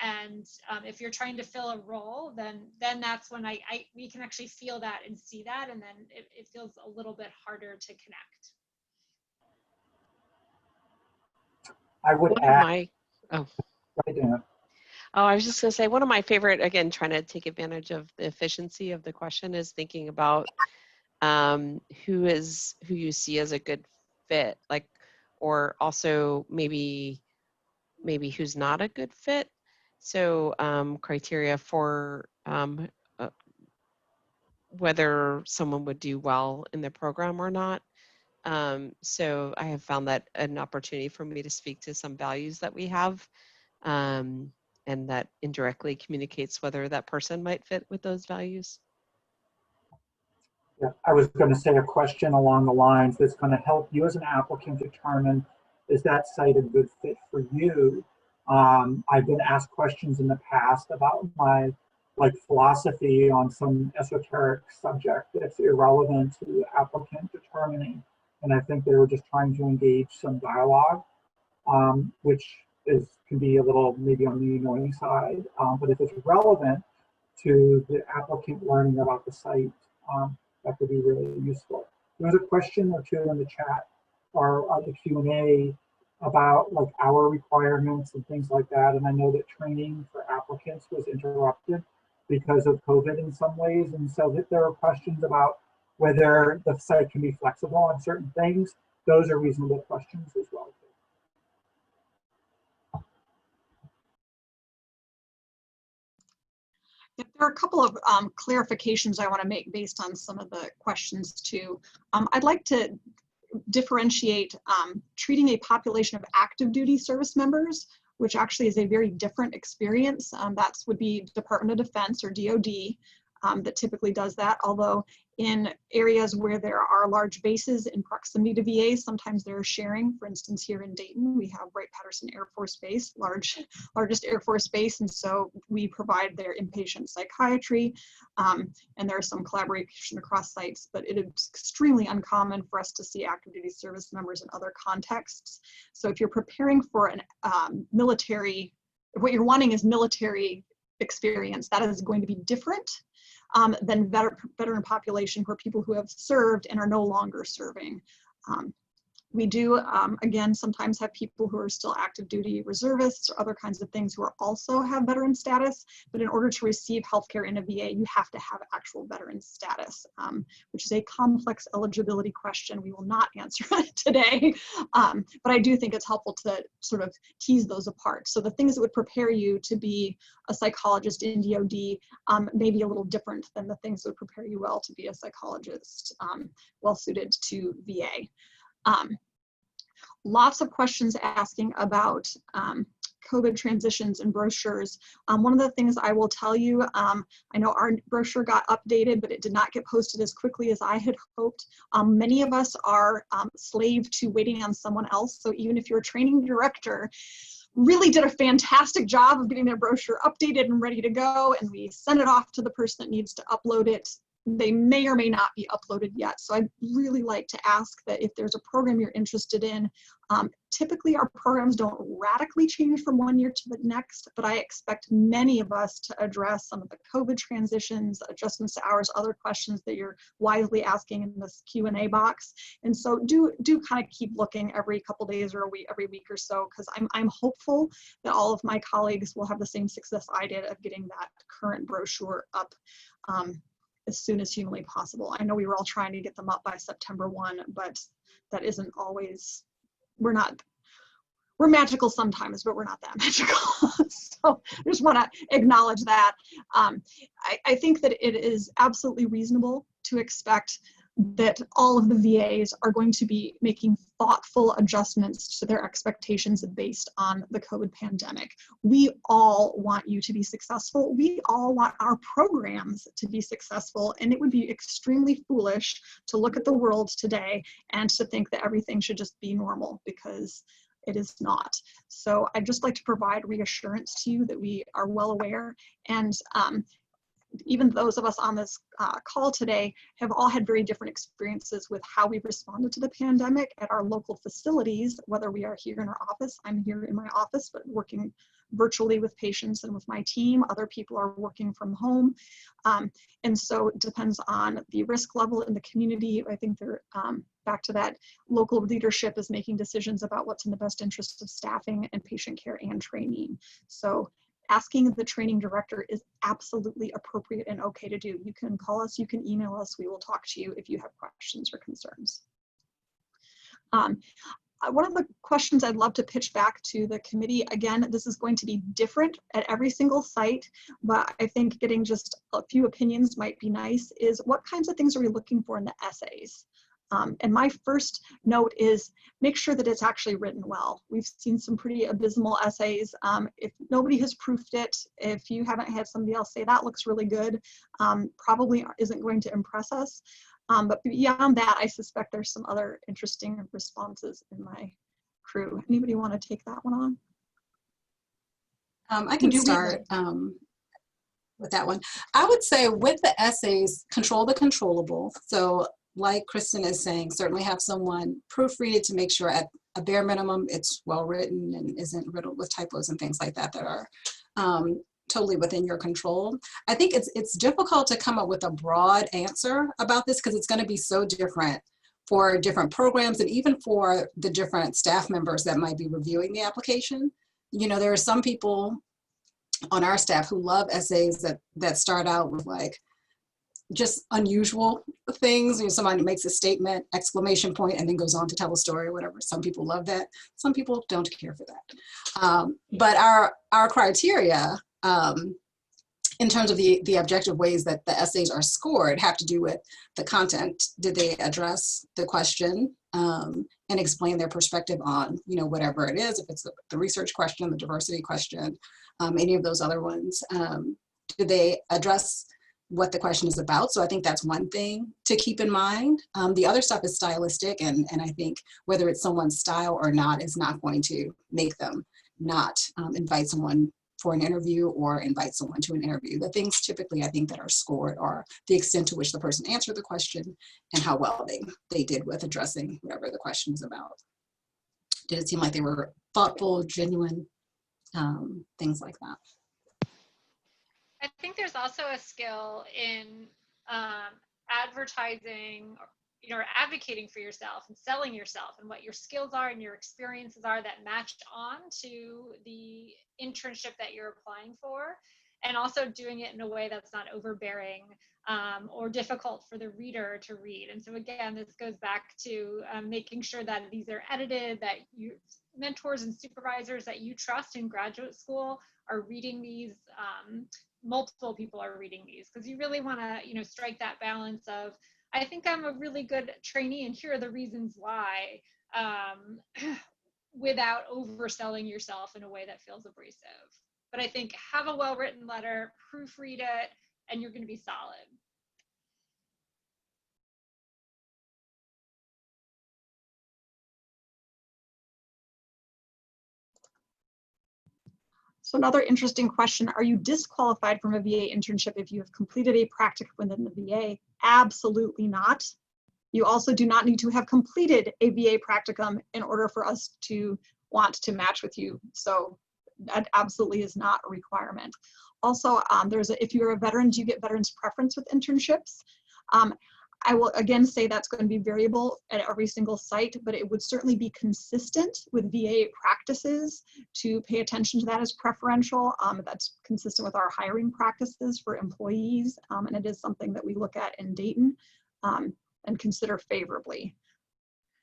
And if you're trying to fill a role, then that's when we can actually feel that and see that, and then it feels a little bit harder to connect. I would add. I was just going to say, one of my favorite, again, trying to take advantage of the efficiency of the question, is thinking about who you see as a good fit, like, or also maybe who's not a good fit. So criteria for whether someone would do well in the program or not. So I have found that an opportunity for me to speak to some values that we have, and that indirectly communicates whether that person might fit with those values. Yeah, I was going to say a question along the lines that's going to help you as an applicant determine, is that site a good fit for you? I've been asked questions in the past about my philosophy on some esoteric subject that's irrelevant to the applicant determining. And I think they were just trying to engage some dialogue, which can be a little maybe on the annoying side. But if it's relevant to the applicant learning about the site, that could be really useful. There's a question or two in the chat or the Q&A about our requirements and things like that. And I know that training for applicants was interrupted because of COVID in some ways. And so if there are questions about whether the site can be flexible on certain things, those are reasonable questions as well. There are a couple of clarifications I want to make based on some of the questions too. I'd like to differentiate treating a population of active duty service members, which actually is a very different experience. That would be Department of Defense or DoD that typically does that, although in areas where there are large bases in proximity to VA, sometimes they're sharing. For instance, here in Dayton, we have Wright-Patterson Air Force Base, largest Air Force base, and so we provide their inpatient psychiatry, and there's some collaboration across sites, but it is extremely uncommon for us to see active duty service members in other contexts. So if you're preparing for an military, if what you're wanting is military experience, that is going to be different than veteran population, who are people who have served and are no longer serving. We do, again, sometimes have people who are still active duty reservists or other kinds of things who are also have veteran status, but in order to receive healthcare in a VA, you have to have actual veteran status, which is a complex eligibility question. We will not answer today, but I do think it's helpful to sort of tease those apart. So the things that would prepare you to be a psychologist in DoD may be a little different than the things that would prepare you well to be a psychologist well suited to VA. Lots of questions asking about COVID transitions and brochures. One of the things I will tell you, I know our brochure got updated, but it did not get posted as quickly as I had hoped. Many of us are slave to waiting on someone else. So even if you're a training director, really did a fantastic job of getting their brochure updated and ready to go, and we send it off to the person that needs to upload it, they may or may not be uploaded yet. So I'd really like to ask that if there's a program you're interested in, typically our programs don't radically change from one year to the next, but I expect many of us to address some of the COVID transitions, adjustments to hours, other questions that you're wisely asking in this Q&A box. And so do kind of keep looking every couple days or every week or so, because I'm hopeful that all of my colleagues will have the same success I did of getting that current brochure up as soon as humanly possible. I know we were all trying to get them up by September 1, but that isn't always, we're magical sometimes, but we're not that magical. So I just want to acknowledge that. I think that it is absolutely reasonable to expect that all of the VAs are going to be making thoughtful adjustments to their expectations based on the COVID pandemic. We all want you to be successful. We all want our programs to be successful, and it would be extremely foolish to look at the world today and to think that everything should just be normal, because it is not. So I'd just like to provide reassurance to you that we are well aware, and even those of us on this call today have all had very different experiences with how we've responded to the pandemic at our local facilities, whether we are here in our office. I'm here in my office, but working virtually with patients and with my team. Other people are working from home. And so it depends on the risk level in the community. I think they're back to that, local leadership is making decisions about what's in the best interest of staffing and patient care and training. So asking the training director is absolutely appropriate and okay to do. You can call us, you can email us, we will talk to you if you have questions or concerns. One of the questions I'd love to pitch back to the committee, again, this is going to be different at every single site, but I think getting just a few opinions might be nice, is what kinds of things are we looking for in the essays? And my first note is make sure that it's actually written well. We've seen some pretty abysmal essays. If nobody has proofed it, if you haven't had somebody else say that looks really good, probably isn't going to impress us. But beyond that, I suspect there's some other interesting responses in my crew. Anybody want to take that one on? I can start with that one. I would say with the essays, control the controllable. So like Kristin is saying, certainly have someone proofread it to make sure at a bare minimum it's well written and isn't riddled with typos and things like that that are totally within your control. I think it's difficult to come up with a broad answer about this because it's going to be so different for different programs and even for the different staff members that might be reviewing the application. You know, there are some people on our staff who love essays that start out with like just unusual things. You know, somebody makes a statement, exclamation point, and then goes on to tell a story or whatever. Some people love that. Some people don't care for that. But our criteria in terms of the objective ways that the essays are scored have to do with the content. Did they address the question and explain their perspective on, you know, whatever it is, if it's the research question, the diversity question, any of those other ones. Did they address what the question is about? So I think that's one thing to keep in mind. The other stuff is stylistic, and I think whether it's someone's style or not is not going to make them not invite someone for an interview or invite someone to an interview. The things typically I think that are scored are the extent to which the person answered the question and how well they did with addressing whatever the question is about. Did it seem like they were thoughtful, genuine, things like that? I think there's also a skill in advertising, or advocating for yourself and selling yourself and what your skills are and your experiences are that match on to the internship that you're applying for, and also doing it in a way that's not overbearing or difficult for the reader to read. And so again, this goes back to making sure that these are edited, that you mentors and supervisors that you trust in graduate school are reading these. Multiple people are reading these, because you really want to strike that balance of, I think I'm a really good trainee and here are the reasons why, without overselling yourself in a way that feels abrasive. But I think have a well-written letter, proofread it, and you're going to be solid. So another interesting question, are you disqualified from a VA internship if you have completed a practicum within the VA? Absolutely not. You also do not need to have completed a VA practicum in order for us to want to match with you. So that absolutely is not a requirement. Also, if you're a veteran, do you get veterans preference with internships? I will again say that's going to be variable at every single site, but it would certainly be consistent with VA practices to pay attention to that as preferential. That's consistent with our hiring practices for employees, and it is something that we look at in Dayton and consider favorably.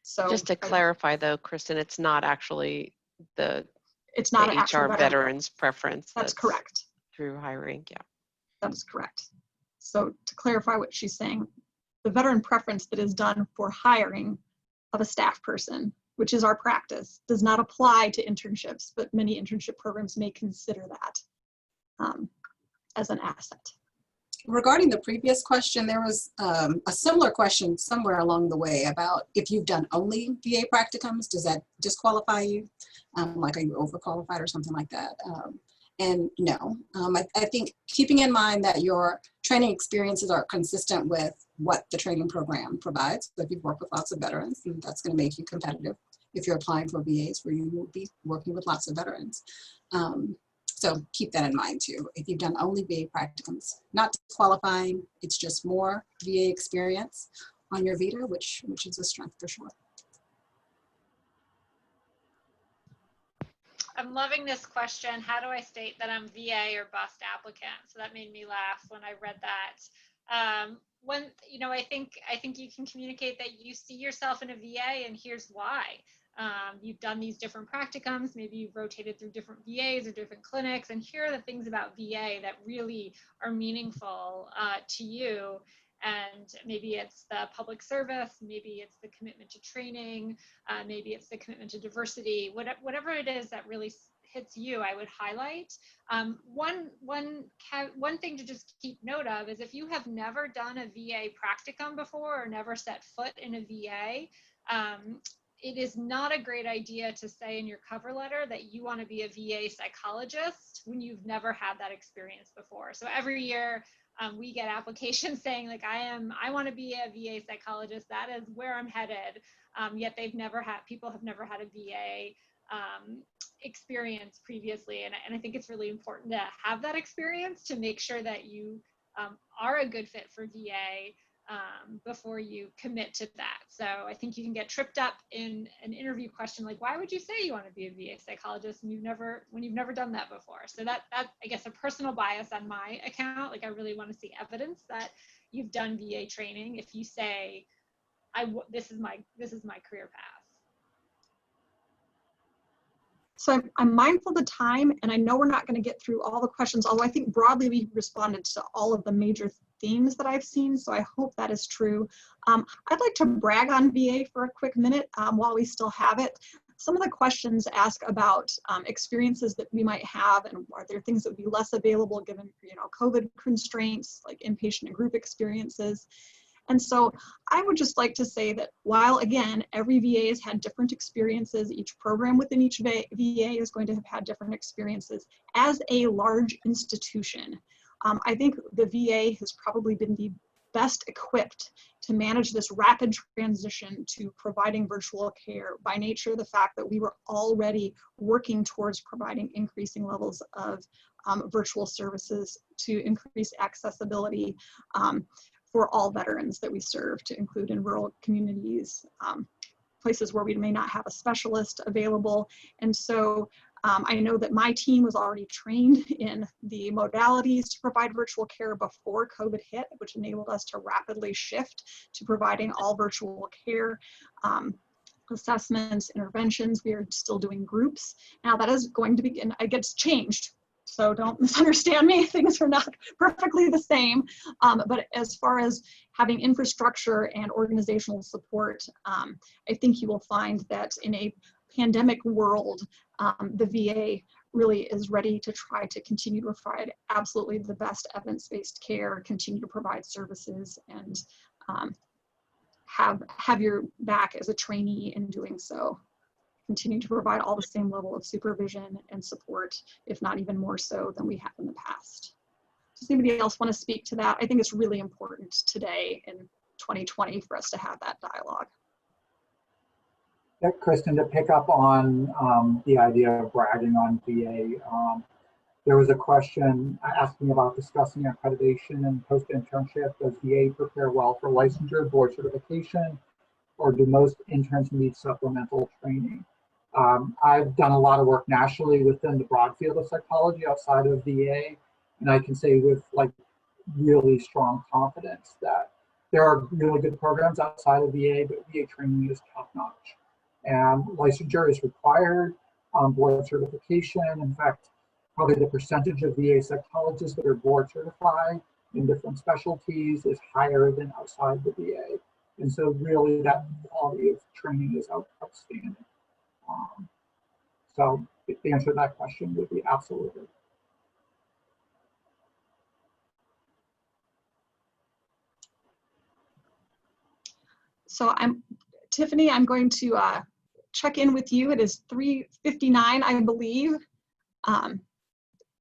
So just to clarify though, Kristin, it's not actually the HR veterans preference. That's correct. Through hiring, yeah. That is correct. So to clarify what she's saying, the veteran preference that is done for hiring of a staff person, which is our practice, does not apply to internships, but many internship programs may consider that as an asset. Regarding the previous question, there was a similar question somewhere along the way about if you've done only VA practicums, does that disqualify you? Like, are you overqualified or something like that? And no, I think keeping in mind that your training experiences are consistent with what the training program provides. So if you've worked with lots of veterans, then that's going to make you competitive if you're applying for VAs where you will be working with lots of veterans. So keep that in mind too. If you've done only VA practicums, not disqualifying, it's just more VA experience on your vita, which is a strength for sure. I'm loving this question. How do I state that I'm VA or bust applicant? So that made me laugh when I read that. When, you know, I think you can communicate that you see yourself in a VA, and here's why. You've done these different practicums, maybe you've rotated through different VAs or different clinics, and here are the things about VA that really are meaningful to you. And maybe it's the public service, maybe it's the commitment to training, maybe it's the commitment to diversity, whatever it is that really hits you, I would highlight. One thing to just keep note of is if you have never done a VA practicum before or never set foot in a VA, it is not a great idea to say in your cover letter that you want to be a VA psychologist when you've never had that experience before. So every year we get applications saying like, I want to be a VA psychologist. That is where I'm headed. Yet people have never had a VA experience previously. And I think it's really important to have that experience to make sure that you are a good fit for VA before you commit to that. So I think you can get tripped up in an interview question like, why would you say you want to be a VA psychologist when you've never done that before? So that I guess a personal bias on my account. Like I really want to see evidence that you've done VA training. If you say, this is my career path. So I'm mindful of the time, and I know we're not going to get through all the questions, although I think broadly we responded to all of the major themes that I've seen, so I hope that is true. I'd like to brag on VA for a quick minute while we still have it. Some of the questions ask about experiences that we might have, and are there things that would be less available given, you know, COVID constraints, like inpatient and group experiences. And so I would just like to say that while, again, every VA has had different experiences, each program within each VA is going to have had different experiences. As a large institution, I think the VA has probably been the best equipped to manage this rapid transition to providing virtual care by nature of the fact that we were already working towards providing increasing levels of virtual services to increase accessibility for all veterans that we serve, to include in rural communities, places where we may not have a specialist available. And so I know that my team was already trained in the modalities to provide virtual care before COVID hit, which enabled us to rapidly shift to providing all virtual care. Assessments, interventions, we are still doing groups. Now that is going to begin, it gets changed. So don't misunderstand me, things are not perfectly the same. But as far as having infrastructure and organizational support, I think you will find that in a pandemic world, the VA really is ready to try to continue to provide absolutely the best evidence-based care, continue to provide services, and have your back as a trainee in doing so. Continue to provide all the same level of supervision and support, if not even more so than we have in the past. Does anybody else want to speak to that? I think it's really important today in 2020 for us to have that dialogue. Yeah, Kristin, to pick up on the idea of bragging on VA, there was a question asking about discussing accreditation and post-internship. Does VA prepare well for licensure, board certification, or do most interns need supplemental training? I've done a lot of work nationally within the broad field of psychology outside of VA, and I can say with like really strong confidence that there are really good programs outside of VA, but VA training is top notch. And licensure is required, board certification. In fact, probably the percentage of VA psychologists that are board certified in different specialties is higher than outside the VA. And so really that quality of training is outstanding. So the answer to that question would be absolutely. So Tiffany, I'm going to check in with you. It is 3:59, I believe.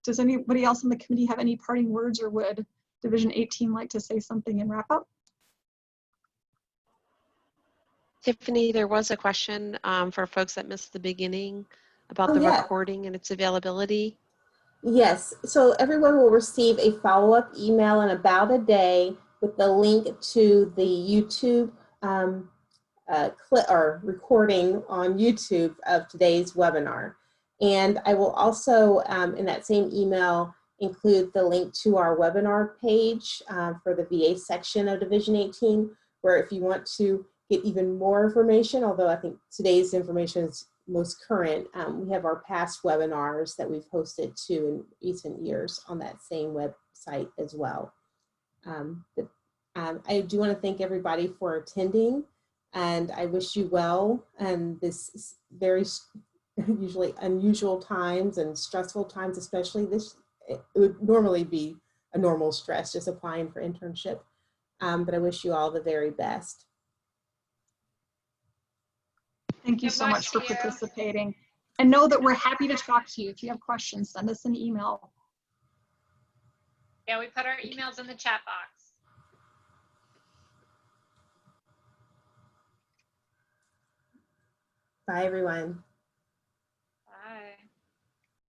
Does anybody else on the committee have any parting words, or would Division 18 like to say something and wrap up? Tiffany, there was a question for folks that missed the beginning about the recording and its availability. Yes, so everyone will receive a follow-up email in about a day with the link to the YouTube clip or recording on YouTube of today's webinar. And I will also, in that same email, include the link to our webinar page for the VA section of Division 18, where if you want to get even more information, although I think today's information is most current, we have our past webinars that we've hosted too in recent years on that same website as well. I do want to thank everybody for attending, and I wish you well. And this very usually unusual times and stressful times, especially this, it would normally be a normal stress just applying for internship. But I wish you all the very best. Thank you Good so luck much for to you. participating. And know that we're happy to talk to you. If you have questions, send us an email. Yeah, we put our emails in the chat box. Bye, everyone.